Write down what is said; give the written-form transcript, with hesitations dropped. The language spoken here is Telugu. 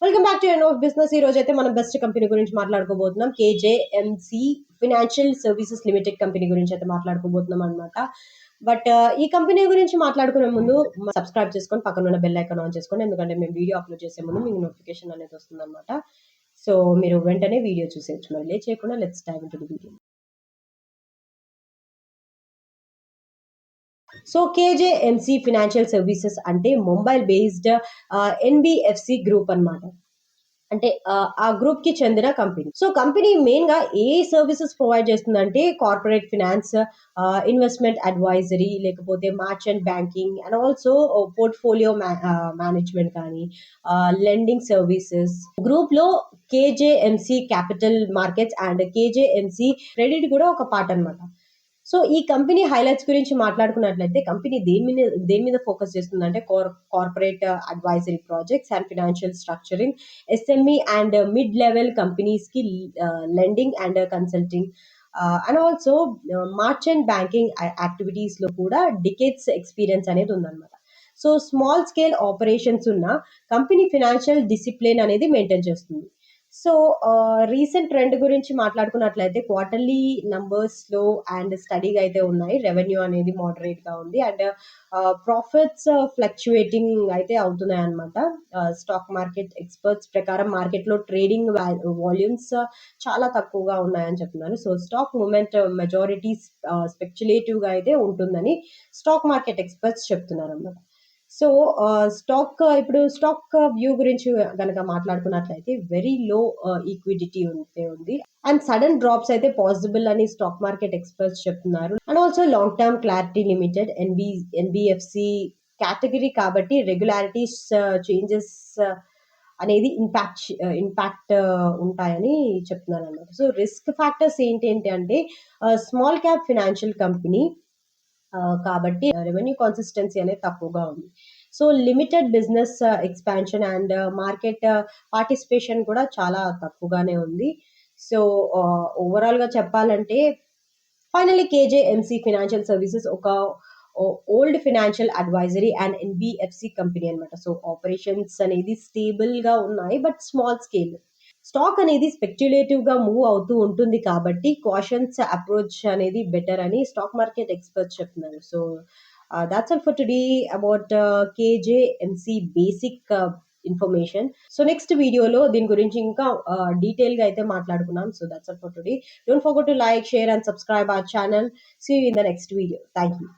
Welcome back to N of business. ఈ రోజు అయితే మనం బెస్ట్ కంపెనీ గురించి మాట్లాడుకోబోతున్నాం. KJMC financial services limited company గురించి అయితే మాట్లాడుకోబోతున్నాం అనమాట. బట్ ఈ కంపెనీ గురించి మాట్లాడుకునే ముందు సబ్స్క్రైబ్ చేసుకొని పక్కన ఉన్న బెల్ ఐకాన్ ఆన్ చేసుకోండి, ఎందుకంటే మేము వీడియో అప్లోడ్ చేసే ముందు మీకు నోటిఫికేషన్ అనేది వస్తుంది అనమాట. సో మీరు వెంటనే వీడియో చూసేయచ్చు. మరి లేట్ చేయకుండా let's dive into the video. So KJMC financial services అంటే ముంబై బేస్డ్ ఎన్బిఎఫ్సి గ్రూప్ అన్నమాట. అంటే ఆ గ్రూప్ కి చెందిన కంపెనీ. సో కంపెనీ మెయిన్ గా ఏ సర్వీసెస్ ప్రొవైడ్ చేస్తుందంటే కార్పొరేట్ ఫినాన్స్, ఇన్వెస్ట్మెంట్ అడ్వైజరీ, లేకపోతే merchant banking and also portfolio management కానీ, లెండింగ్ సర్వీసెస్. గ్రూప్ లో కేజేఎంసీ క్యాపిటల్ మార్కెట్స్ అండ్ కేజేఎంసీ క్రెడిట్ కూడా ఒక పార్ట్ అన్నమాట. సో ఈ కంపెనీ హైలైట్స్ గురించి మాట్లాడుకున్నట్లయితే కంపెనీ దేని మీద ఫోకస్ చేస్తుందంటే corporate advisory projects and financial structuring, SME and mid level companies కి lending and consulting, and also merchant banking activities లో కూడా డికేట్స్ ఎక్స్పీరియన్స్ అనేది ఉందన్నమాట. సో స్మాల్ స్కేల్ ఆపరేషన్స్ ఉన్న కంపెనీ ఫినాన్షియల్ డిసిప్లిన్ అనేది మెయింటైన్ చేస్తుంది. సో రీసెంట్ ట్రెండ్ గురించి మాట్లాడుకున్నట్లయితే క్వార్టర్లీ నంబర్స్ లో అండ్ స్టడీగా అయితే ఉన్నాయి. రెవెన్యూ అనేది మోడరేట్ గా ఉంది అండ్ ప్రాఫిట్స్ ఫ్లక్చుయేటింగ్ అయితే అవుతున్నాయి అనమాట. స్టాక్ మార్కెట్ ఎక్స్పర్ట్స్ ప్రకారం మార్కెట్ లో ట్రేడింగ్ వాల్యూమ్స్ చాలా తక్కువగా ఉన్నాయని చెప్తున్నారు. So stock movement majority speculative గా అయితే ఉంటుందని స్టాక్ మార్కెట్ ఎక్స్పర్ట్స్ చెప్తున్నారు అన్నమాట. సో ఇప్పుడు స్టాక్ వ్యూ గురించి కనుక మాట్లాడుకున్నట్లయితే వెరీ లో ఈక్విడిటీ ఉంది అండ్ సడన్ డ్రాప్స్ అయితే పాసిబుల్ అని స్టాక్ మార్కెట్ ఎక్స్పర్ట్స్ చెప్తున్నారు. And also long term clarity limited NBFC category కాబట్టి రెగ్యులారిటీస్ చేంజెస్ అనేది ఇంపాక్ట్ ఉంటాయని చెప్తున్నారు అన్నమాట. సో రిస్క్ ఫ్యాక్టర్స్ ఏంటి అంటే స్మాల్ క్యాప్ ఫినాన్షియల్ కంపెనీ కాబట్టి రెవెన్యూ కన్సిస్టెన్సీ అనేది తక్కువగా ఉంది. So limited business expansion and market participation కూడా చాలా తక్కువగానే ఉంది. సో ఓవరాల్ గా చెప్పాలంటే ఫైనల్లీ కేజేఎంసీ ఫినాన్షియల్ సర్వీసెస్ ఒక old financial advisory and NBFC company అన్నమాట. సో ఆపరేషన్స్ అనేది స్టేబుల్ గా ఉన్నాయి బట్ స్మాల్ స్కేల్. స్టాక్ అనేది స్పెక్యులేటివ్ గా మూవ్ అవుతూ ఉంటుంది కాబట్టి కాషన్స్ అప్రోచ్ అనేది బెటర్ అని స్టాక్ మార్కెట్ ఎక్స్పర్ట్స్ చెప్తున్నారు. So that's all for today about KJMC basic information. So next వీడియోలో దీని గురించి ఇంకా డీటెయిల్ గా అయితే మాట్లాడుకున్నాం. So that's all for today. Don't forget to like, share and subscribe our channel. See you in the next video. Thank you.